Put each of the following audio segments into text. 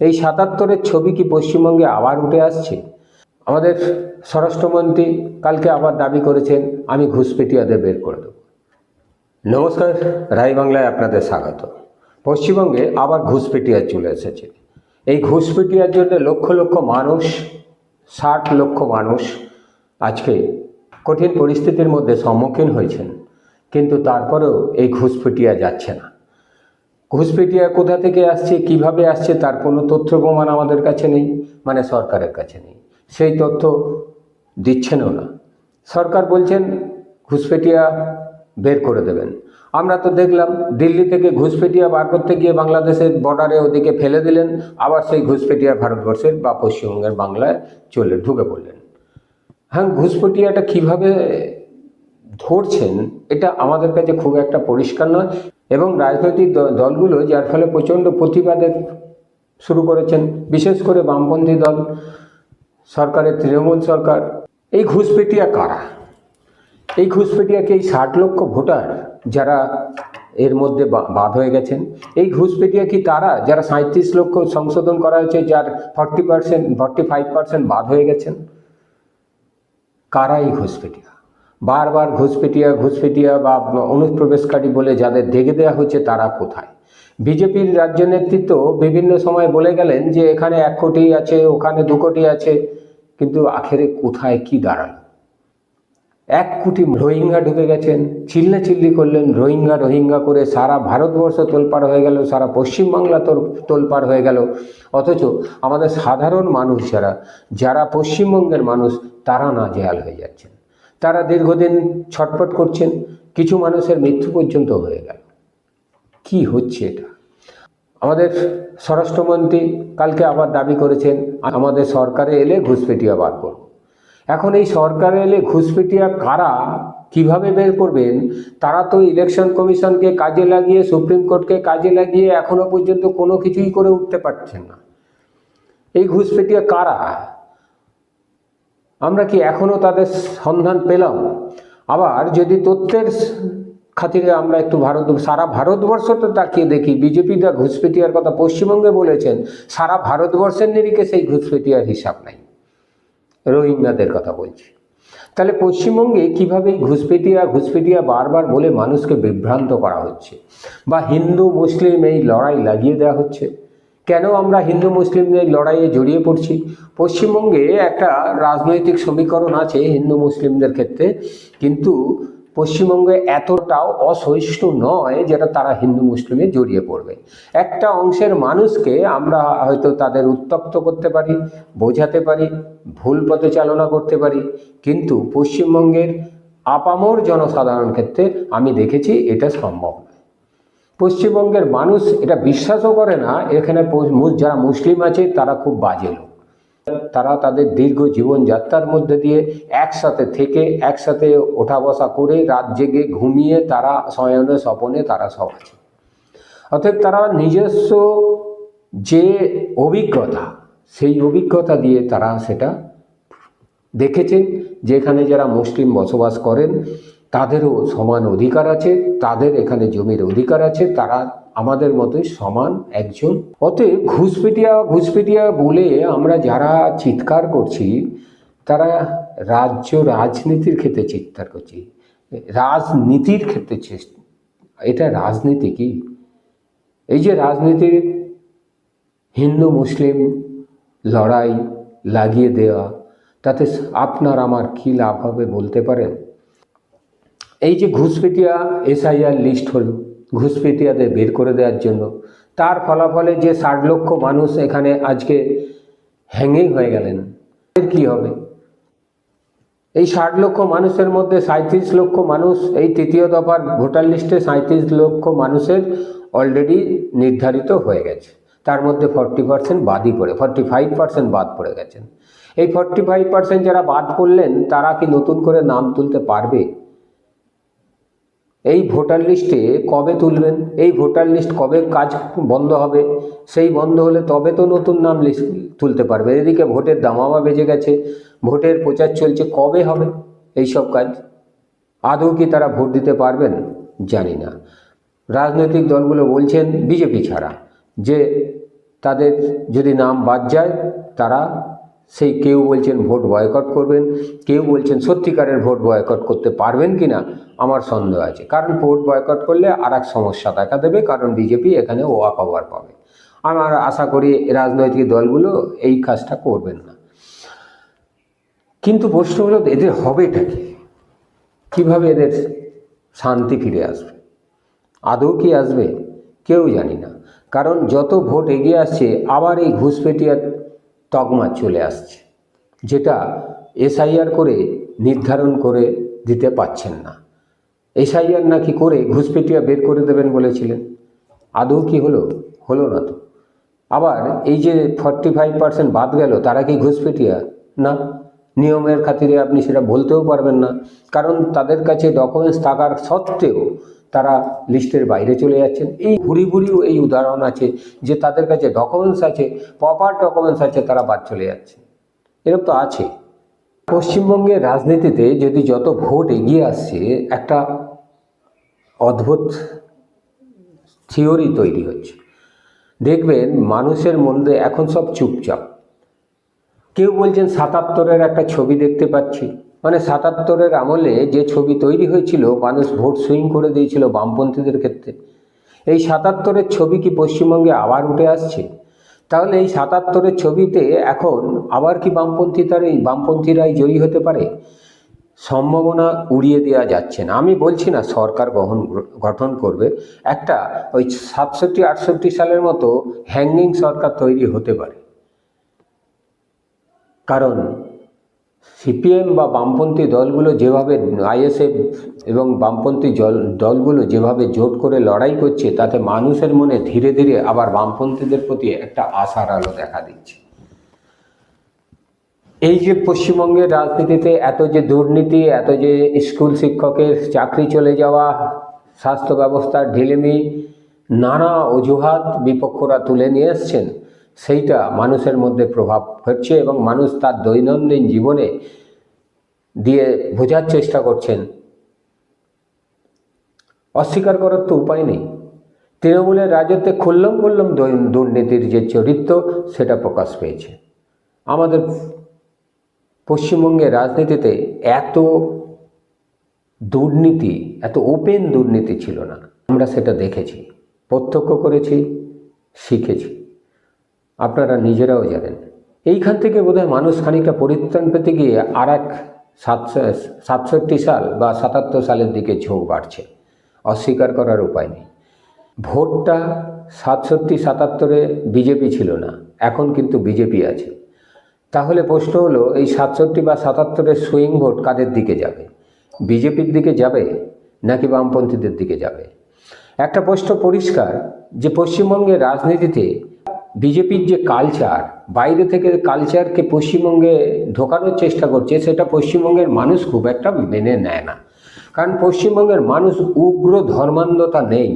এই ৭৭-এর ছবি কি পশ্চিমবঙ্গে আবার উঠে আসছে? আমাদের স্বরাষ্ট্রমন্ত্রী কালকে আবার দাবি করেছেন, আমি ঘুষপেটিয়াদের বের করে দেব। নমস্কার, রাই বাংলায় আপনাদের স্বাগত। পশ্চিমবঙ্গে আবার ঘুষপেটিয়া চলে এসেছে। এই ঘুষপেটিয়ার জন্য লক্ষ লক্ষ মানুষ, ৬০ লক্ষ মানুষ আজকে কঠিন পরিস্থিতির মধ্যে সম্মুখীন হয়েছেন, কিন্তু তারপরেও এই ঘুষপেটিয়া যাচ্ছে না। ঘুষপেটিয়া কোথা থেকে আসছে, কিভাবে আসছে, তার কোনো তথ্য প্রমাণ আমাদের কাছে নেই, মানে সরকারের কাছে নেই। সেই তথ্য দিচ্ছেনও না। সরকার বলছেন ঘুষপেটিয়া বের করে দেবেন। আমরা তো দেখলাম দিল্লি থেকে ঘুষপেটিয়া বার করতে গিয়ে বাংলাদেশের বর্ডারে ওদিকে ফেলে দিলেন, আবার সেই ঘুষপেটিয়া ভারতবর্ষের বা পশ্চিমবঙ্গের বাংলায় ঢুকে পড়লেন। হ্যাঁ, ঘুষপেটিয়াটা কিভাবে ধরছেন এটা আমাদের কাছে খুব একটা পরিষ্কার নয়, এবং রাজনৈতিক দলগুলো যার ফলে প্রচণ্ড প্রতিবাদের শুরু করেছেন, বিশেষ করে বামপন্থী দল, সরকারের তৃণমূল সরকার। এই ঘুষপেটিয়া কারা? এই ঘুষপেটিয়াকে এই ৬০ লক্ষ ভোটার যারা এর মধ্যে বাদ হয়ে গেছেন, এই ঘুষপেটিয়া কি তারা যারা ৩৭ লক্ষ সংশোধন করা হয়েছে, যার 45% বাদ হয়ে গেছেন? কারা এই ঘুষপেটিয়া? বারবার ঘুষপেটিয়া বা অনুপ্রবেশকারী বলে যাদের দেখে দেওয়া হচ্ছে, তারা কোথায়? বিজেপির রাজ্য নেতৃত্ব বিভিন্ন সময় বলে গেলেন যে এখানে ১ কোটি আছে, ওখানে ২ কোটি আছে, কিন্তু আখেরে কোথায় কি দাঁড়ালো? ১ কোটি রোহিঙ্গা ঢুকে গেছেন, চিল্লাচিল্লি করলেন রোহিঙ্গা করে সারা ভারতবর্ষ তোলপাড় হয়ে গেল, সারা পশ্চিমবাংলা তোলপাড় হয়ে গেল। অথচ আমাদের সাধারণ মানুষ যারা পশ্চিমবঙ্গের মানুষ, তারা নাজেহাল হয়ে যাচ্ছেন। তারা দীর্ঘদিন ছটফট করছেন, কিছু মানুষের মৃত্যু পর্যন্ত হয়ে গেল। কি হচ্ছে এটা? আমাদের স্বরাষ্ট্রমন্ত্রী কালকে আবার দাবি করেছেন, আমাদের সরকারে এলে ঘুষপেটিয়া বার করব। এখন এই সরকারে এলে ঘুষপেটিয়া কারা, কিভাবে বের করবেন? তারা তো ইলেকশন কমিশনকে কাজে লাগিয়ে, সুপ্রিম কোর্টকে কাজে লাগিয়ে এখনো পর্যন্ত কোনো কিছুই করে উঠতে পারছেন না। এই ঘুষপেটিয়া কারা? আমরা কি এখনো তাদের সন্ধান পেলাম? আবার যদি তথ্যের খাতিরে আমরা একটু সারা ভারতবর্ষটা তাকিয়ে দেখি, বিজেপি যা ঘুষপেটিয়ার কথা পশ্চিমবঙ্গে বলেছেন, সারা ভারতবর্ষের নিরিখে সেই ঘুষপেটিয়ার হিসাব নাই। রোহিঙ্গাদের কথা বলছি। তাহলে পশ্চিমবঙ্গে কীভাবে ঘুষপেটিয়া বারবার বলে মানুষকে বিভ্রান্ত করা হচ্ছে, বা হিন্দু মুসলিম এই লড়াই লাগিয়ে দেওয়া হচ্ছে? কেন আমরা হিন্দু মুসলিমদের লড়াইয়ে জড়িয়ে পড়ছি? পশ্চিমবঙ্গে একটা রাজনৈতিক সমীকরণ আছে হিন্দু মুসলিমদের ক্ষেত্রে, কিন্তু পশ্চিমবঙ্গে এতটাও অসহিষ্ণু নয় যেটা তারা হিন্দু মুসলিমে জড়িয়ে পড়বে। একটা অংশের মানুষকে আমরা হয়তো তাদের উত্তপ্ত করতে পারি, বোঝাতে পারি, ভুল পথে চালনা করতে পারি, কিন্তু পশ্চিমবঙ্গের আপামর জনসাধারণ ক্ষেত্রে আমি দেখেছি এটা সম্ভব নয়। পশ্চিমবঙ্গের মানুষ এটা বিশ্বাসও করে না। এখানে যারা মুসলিম আছে তারা খুব বাজে লোক। তারা তাদের দীর্ঘ জীবনযাত্রার মধ্যে দিয়ে একসাথে থেকে, একসাথে ওঠা বসা করে, রাত জেগে ঘুমিয়ে, তারা শয়নে স্বপনে তারা সব আছে। অতএব তারা নিজস্ব যে অভিজ্ঞতা, সেই অভিজ্ঞতা দিয়ে তারা সেটা দেখেছেন যে এখানে যারা মুসলিম বসবাস করেন তাদেরও সমান অধিকার আছে, তাদের এখানে জমির অধিকার আছে, তারা আমাদের মতোই সমান একজন। অতএব ঘুষপেটিয়া বলে আমরা যারা চিৎকার করছি, তারা রাজনীতির ক্ষেত্রে চিৎকার করছি, রাজনীতির ক্ষেত্রে। এটা রাজনীতি কি? এই যে রাজনীতির হিন্দু মুসলিম লড়াই লাগিয়ে দেওয়া, তাতে আপনার আমার কী লাভ হবে বলতে পারেন? এই যে ঘুষপেটিয়া SIR লিস্ট হলো ঘুষপেটিয়াদের বের করে দেওয়ার জন্য, তার ফলাফলে যে ৬০ লক্ষ মানুষ এখানে আজকে হ্যাঙ্গিং হয়ে গেলেন, এর কী হবে? এই ৬০ লক্ষ মানুষের মধ্যে ৩৭ লক্ষ মানুষ, এই তৃতীয় দফার ভোটার লিস্টে ৩৭ লক্ষ মানুষের অলরেডি নির্ধারিত হয়ে গেছে। তার মধ্যে 45% বাদ পড়ে গেছেন। এই 45% যারা বাদ পড়লেন, তারা কি নতুন করে নাম তুলতে পারবে? এই ভোটার লিস্টে কবে তুলবেন? এই ভোটার লিস্ট কবে কাজ বন্ধ হবে? সেই বন্ধ হলে তবে তো নতুন নাম লিস্ট তুলতে পারবে। এদিকে ভোটের দামামা বেজে গেছে, ভোটের প্রচার চলছে, কবে হবে এই সব কাজ? আদৌ কি তারা ভোট দিতে পারবেন? জানি না। রাজনৈতিক দলগুলো বলছেন, বিজেপি ছাড়া, যে তাদের যদি নাম বাদ যায়, তারা সেই কেউ বলছেন ভোট বয়কট করবেন, কেউ বলছেন সত্যিকারের ভোট বয়কট করতে পারবেন কি না আমার সন্দেহ আছে। কারণ ভোট বয়কট করলে আর এক সমস্যা দেখা দেবে, কারণ বিজেপি এখানে ওয়াক ওভার পাবে। আমার আশা করি রাজনৈতিক দলগুলো এই কাজটা করবেন না। কিন্তু প্রশ্ন হলো এদের হবেটা কি, কীভাবে এদের শান্তি ফিরে আসবে? আদৌ কি আসবে? কেউ জানি না। কারণ যত ভোট এগিয়ে আসছে আবার এই ঘুষপেটিয়ার তকমা চলে আসছে, যেটা এসআইআর করে নির্ধারণ করে দিতে পারছেন না। এসআইআর নাকি করে ঘুষপেটিয়া বের করে দেবেন বলেছিলেন, আদৌ কি হলো? হলো না তো। আবার এই যে 45% বাদ গেল, তারা কি ঘুষপেটিয়া? না, নিয়মের খাতিরে আপনি সেটা বলতেও পারবেন না, কারণ তাদের কাছে ডকুমেন্টস থাকার সত্ত্বেও তারা লিস্টের বাইরে চলে যাচ্ছেন। এই ভুরি ভুরিও এই উদাহরণ আছে যে তাদের কাছে ডকুমেন্টস আছে, প্রপার ডকুমেন্টস আছে, তারা বাদ চলে যাচ্ছে। এরকম তো আছে। পশ্চিমবঙ্গের রাজনীতিতে যদি যত ভোট এগিয়ে আসছে, একটা অদ্ভুত থিওরি তৈরি হচ্ছে। দেখবেন মানুষের মধ্যে এখন সব চুপচাপ। কেউ বলছেন 77-এর একটা ছবি দেখতে পাচ্ছি, মানে 77-এর আমলে যে ছবি তৈরি হয়েছিল, মানুষ ভোট সুইং করে দিয়েছিল বামপন্থীদের ক্ষেত্রে। এই 77-এর ছবি কি পশ্চিমবঙ্গে আবার উঠে আসছে? তাহলে এই 77-এর ছবিতে এখন আবার কি বামপন্থীরাই জয়ী হতে পারে? সম্ভাবনা উড়িয়ে দেওয়া যাচ্ছে না। আমি বলছি না সরকার গঠন করবে, একটা ওই 67-68 সালের মতো হ্যাঙ্গিং সরকার তৈরি হতে পারে। কারণ সিপিএম বা বামপন্থী দলগুলো যেভাবে, আইএসএফ এবং বামপন্থী দলগুলো যেভাবে জোট করে লড়াই করছে, তাতে মানুষের মনে ধীরে ধীরে আবার বামপন্থীদের প্রতি একটা আশার আলো দেখা দিচ্ছে। এই যে পশ্চিমবঙ্গের রাজনীতিতে এত যে দুর্নীতি, এত যে স্কুল শিক্ষকের চাকরি চলে যাওয়া, স্বাস্থ্য ব্যবস্থার ঢিলেমি, নানা অজুহাত বিপক্ষরা তুলে নিয়ে এসছেন, সেইটা মানুষের মধ্যে প্রভাব হচ্ছে এবং মানুষ তার দৈনন্দিন জীবনে দিয়ে বোঝার চেষ্টা করছেন। অস্বীকার করার তো উপায় নেই। তৃণমূলের রাজত্বে খুল্লম খুল্লম দুর্নীতির যে চরিত্র, সেটা প্রকাশ পেয়েছে। আমাদের পশ্চিমবঙ্গের রাজনীতিতে এত দুর্নীতি, এত ওপেন দুর্নীতি ছিল না। আমরা সেটা দেখেছি, প্রত্যক্ষ করেছি, শিখেছি। আপনারা নিজেরাও জানেন। এইখান থেকে বোধহয় মানুষ খানিকটা পরিত্রাণ পেতে গিয়ে আর এক 67 সাল বা 77 সালের দিকে ঝোঁক বাড়ছে। অস্বীকার করার উপায় নেই। ভোটটা 67-77-এ বিজেপি ছিল না, এখন কিন্তু বিজেপি আছে। তাহলে প্রশ্ন হলো, এই 67 বা 77-এর সুইং ভোট কাদের দিকে যাবে? বিজেপির দিকে যাবে নাকি বামপন্থীদের দিকে যাবে? একটা প্রশ্ন পরিষ্কার যে পশ্চিমবঙ্গের রাজনীতিতে বিজেপির যে কালচার, বাইরে থেকে কালচারকে পশ্চিমবঙ্গে ঢোকানোর চেষ্টা করছে, সেটা পশ্চিমবঙ্গের মানুষ খুব একটা মেনে নেয় না। কারণ পশ্চিমবঙ্গের মানুষ উগ্র ধর্মান্ধতা নেই।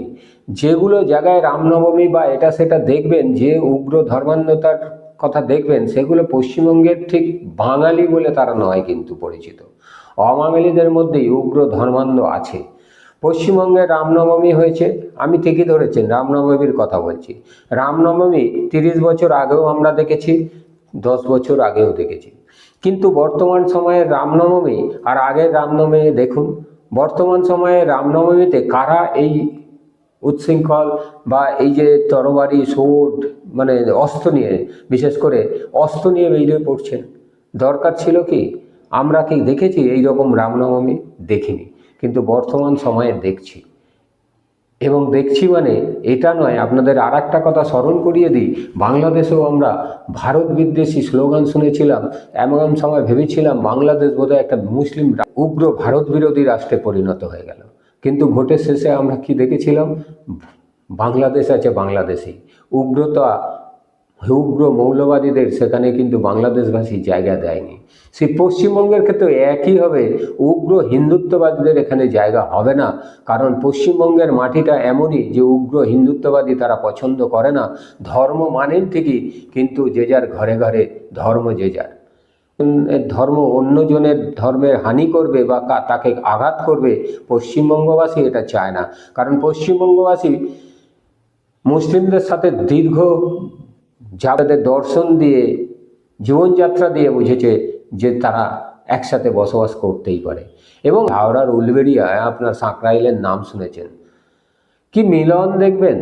যেগুলো জায়গায় রামনবমী বা এটা সেটা দেখবেন, যে উগ্র ধর্মান্ধতার কথা দেখবেন, সেগুলো পশ্চিমবঙ্গের ঠিক বাঙালি বলে তারা নয় কিন্তু পরিচিত। অবাঙালিদের মধ্যেই উগ্র ধর্মান্ধ আছে। পশ্চিমবঙ্গে রামনবমী হয়েছে, আমি ঠিকই ধরেছেন, রামনবমীর কথা বলছি। রামনবমী 30 বছর আগেও আমরা দেখেছি, 10 বছর আগেও দেখেছি। কিন্তু বর্তমান সময়ে রামনবমী আর আগের রামনবমী দেখুন। বর্তমান সময়ে রামনবমীতে কারা এই উচ্ছৃঙ্খল বা এই যে তরবারি, সোট, মানে অস্ত্র নিয়ে, বিশেষ করে অস্ত্র নিয়ে বেরিয়ে পড়ছেন? দরকার ছিল কি? আমরা কি দেখেছি এই রকম রামনবমী? দেখিনি। কিন্তু বর্তমান সময়ে দেখছি, এবং দেখছি মানে এটা নয়। আপনাদের আর একটা কথা স্মরণ করিয়ে দিই, বাংলাদেশেও আমরা ভারত বিদ্বেষী স্লোগান শুনেছিলাম। এমন সময় ভেবেছিলাম বাংলাদেশ বোধহয় একটা মুসলিম উগ্র ভারত বিরোধী রাষ্ট্রে পরিণত হয়ে গেল। কিন্তু ভোটের শেষে আমরা কি দেখেছিলাম? বাংলাদেশ আছে বাংলাদেশি। উগ্র মৌলবাদীদের সেখানে কিন্তু বাংলাদেশবাসী জায়গা দেয়নি। সেই পশ্চিমবঙ্গের ক্ষেত্রে একই হবে, উগ্র হিন্দুত্ববাদীদের এখানে জায়গা হবে না। কারণ পশ্চিমবঙ্গের মাটিটা এমনই যে উগ্র হিন্দুত্ববাদী তারা পছন্দ করে না। ধর্ম মানেন ঠিকই, কিন্তু যে যার ঘরে ঘরে ধর্ম যে যার। ধর্ম অন্যজনের ধর্মের হানি করবে বা তাকে আঘাত করবে, পশ্চিমবঙ্গবাসী এটা চায় না। কারণ পশ্চিমবঙ্গবাসী মুসলিমদের সাথে দীর্ঘ যাদের দর্শন দিয়ে জীবনযাত্রা দিয়ে বুঝেছে যে তারা একসাথে বসবাস করতেই পারে। এবং হাওড়ার উলবেড়িয়ায় আপনার সাঁকরাইলের নাম শুনেছেন, কি মিলন দেখবেন।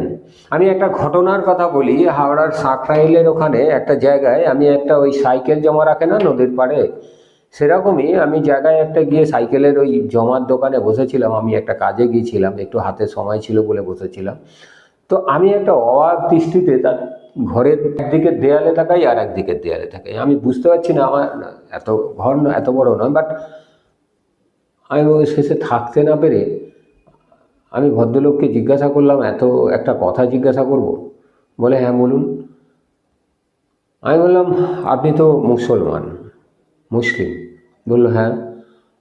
আমি একটা ঘটনার কথা বলি, হাওড়ার সাঁকরাইলের ওখানে একটা জায়গায় আমি একটা ওই সাইকেল জমা রাখে না নদীর পাড়ে, সেরকমই আমি জায়গায় একটা গিয়ে সাইকেলের ওই জমার দোকানে বসেছিলাম। আমি একটা কাজে গিয়েছিলাম, একটু হাতে সময় ছিল বলে বসেছিলাম। তো আমি একটা অবাক দৃষ্টিতে তার ঘরের একদিকে দেয়ালে তাকাই আর একদিকের দেয়ালে তাকাই। আমি বুঝতে পারছি না, আমার এত ঘর এত বড় নয়, বাট আমি ওই শেষে থাকতে না পেরে আমি ভদ্রলোককে জিজ্ঞাসা করলাম, এত একটা কথা জিজ্ঞাসা করব? বলে হ্যাঁ বলুন। আমি বললাম আপনি তো মুসলমান, মুসলিম? বললো হ্যাঁ।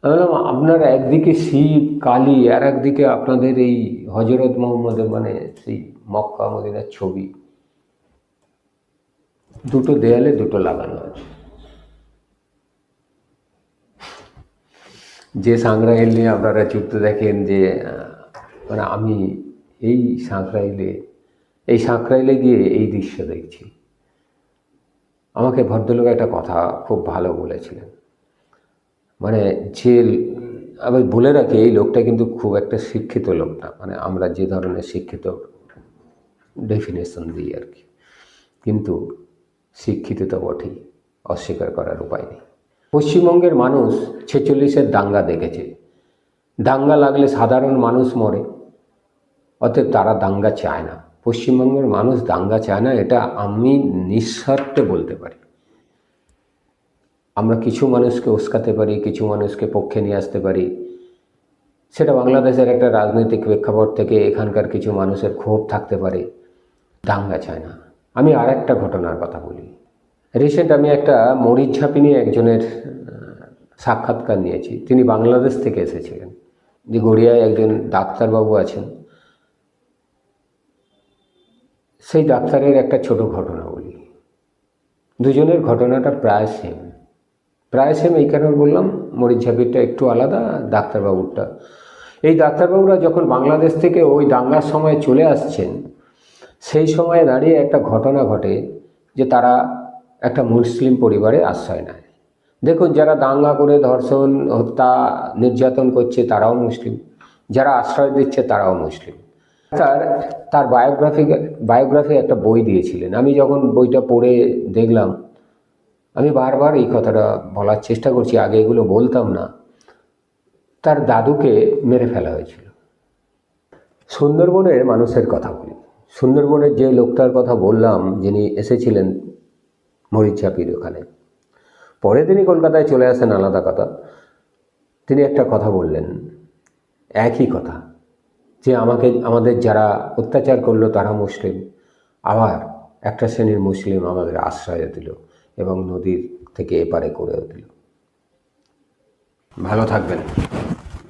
আমি বললাম আপনার একদিকে শিব কালী আর একদিকে আপনাদের এই হজরত মোহাম্মদের মানে সেই মক্কা মদিনার ছবি, দুটো দেয়ালে দুটো লাগানো আছে। যে সাঁকরাইল নিয়ে আপনারা চুপতে দেখেন যে মানে আমি এই সাঁকরাইলে গিয়ে এই দৃশ্য দেখছি। আমাকে ভদ্রলোক একটা কথা খুব ভালো বলেছিলেন, মানে যে আমি বলে রাখি এই লোকটা কিন্তু খুব একটা শিক্ষিত লোক না, মানে আমরা যে ধরনের শিক্ষিত ডেফিনেশন দিই আর কি, কিন্তু শিক্ষিত তো বটেই, অস্বীকার করার উপায় নেই। পশ্চিমবঙ্গের মানুষ 46-এর দাঙ্গা দেখেছে। দাঙ্গা লাগলে সাধারণ মানুষ মরে, অতএব তারা দাঙ্গা চায় না। পশ্চিমবঙ্গের মানুষ দাঙ্গা চায় না, এটা আমি নিঃস্বার্থে বলতে পারি। আমরা কিছু মানুষকে উস্কাতে পারি, কিছু মানুষকে পক্ষে নিয়ে আসতে পারি, সেটা বাংলাদেশের একটা রাজনৈতিক প্রেক্ষাপট থেকে এখানকার কিছু মানুষের ক্ষোভ থাকতে পারে, দাঙ্গা চায় না। আমি আর একটা ঘটনার কথা বলি। রিসেন্ট আমি একটা মরিচঝাঁপি নিয়ে একজনের সাক্ষাৎকার নিয়েছি। তিনি বাংলাদেশ থেকে এসেছিলেন। যে গড়িয়ায় একজন ডাক্তারবাবু আছেন, সেই ডাক্তারের একটা ছোট ঘটনা বলি। দুজনের ঘটনাটা প্রায় সেম। এই কারণে বললাম, মরিচঝাঁপিরটা একটু আলাদা, ডাক্তারবাবুরটা। এই ডাক্তারবাবুরা যখন বাংলাদেশ থেকে ওই দাঙ্গার সময় চলে আসছেন, সেই সময়ে দাঁড়িয়ে একটা ঘটনা ঘটে যে তারা একটা মুসলিম পরিবারে আশ্রয় নেয়। দেখুন, যারা দাঙ্গা করে ধর্ষণ হত্যা নির্যাতন করছে তারাও মুসলিম, যারা আশ্রয় দিচ্ছে তারাও মুসলিম। তার বায়োগ্রাফি একটা বই দিয়েছিলেন। আমি যখন বইটা পড়ে দেখলাম, আমি বারবার এই কথাটা বলার চেষ্টা করছি, আগে এগুলো বলতাম না। তার দাদুকে মেরে ফেলা হয়েছিল। সুন্দরবনের মানুষের কথা বলি। সুন্দরবনের যে লোকটার কথা বললাম, যিনি এসেছিলেন মরিচঝাঁপির ওখানে, পরে তিনি কলকাতায় চলে আসেন, আলাদা কথা। তিনি একটা কথা বললেন, একই কথা, যে আমাদের যারা অত্যাচার করলো তারা মুসলিম, আবার একটা শ্রেণীর মুসলিম আমাদের আশ্রয় দিল এবং নদীর থেকে এপারে করেও দিল। ভালো থাকবেন।